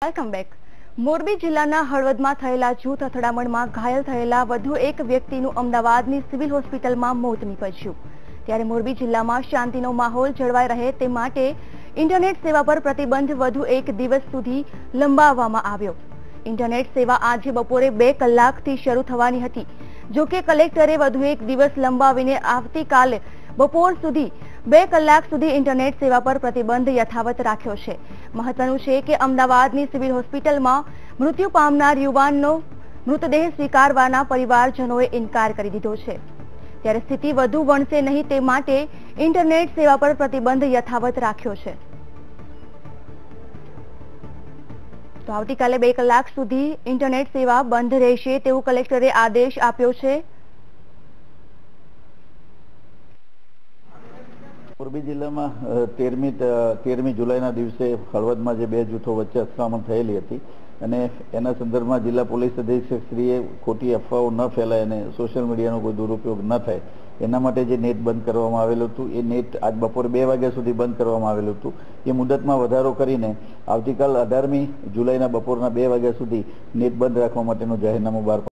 Welcome back. Morbi જિલ્લાના હળવદમાં થયેલા જૂથ અથડામણમાં ઘાયલ થયેલા વધુ એક વ્યક્તિનું અમદાવાદની સિવિલ હોસ્પિટલમાં મોત નીપજ્યું। ત્યારે મોરબી જિલ્લામાં શાંતિનો માહોલ જળવાઈ રહે તે માટે ઇન્ટરનેટ સેવા પર પ્રતિબંધ વધુ એક દિવસ સુધી લંબાવવામાં આવ્યો। ઇન્ટરનેટ સેવા આજે બપોરે 2 કલાકથી શરૂ થવાની હતી, જો કે કલેક્ટરે વધુ એક દિવસ લંબાવીને આવતીકાલે બપોર સુધી 2 કલાક સુધી ઇન્ટરનેટ સેવા પર પ્રતિબંધ યથાવત રાખ્યો છે। મહત્વનું છે કે અમદાવાદની સિવિલ હોસ્પિટલમાં મૃત્યુ પામનાર યુવાનનો મૃતદેહ સ્વીકારવાના પરિવારજનોએ ઇનકાર કરી દીધો છે। ત્યારે સ્થિતિ વધુ વણસે નહીં તે માટે ઇન્ટરનેટ સેવા પર પ્રતિબંધ યથાવત રાખ્યો છે। તો આવતીકાલે 2 કલાક સુધી ઇન્ટરનેટ સેવા બંધ રહેશે તેવું કલેક્ટરે આદેશ આપ્યો છે। મોરબી જિલ્લામાં 13મી જુલાઈના દિવસે હળવદમાં જે 2 જૂથો વચ્ચે અથડામણ થયેલી હતી અને એના સંદર્ભમાં જિલ્લા પોલીસ અધિક્ષકશ્રીએ ખોટી અફવાઓ ન ફેલાય અને સોશિયલ મીડિયાનો કોઈ દુરુપયોગ ન થાય એના માટે જે નેટ બંધ કરવામાં આવેલું હતું એ નેટ આજ બપોરે 2 વાગ્યા સુધી બંધ કરવામાં આવેલું હતું। એ મુદતમાં વધારો કરીને આવતીકાલ 18મી જુલાઈના બપોરના 2 વાગ્યા સુધી નેટ બંધ રાખવા માટેનું જાહેરનામું બહાર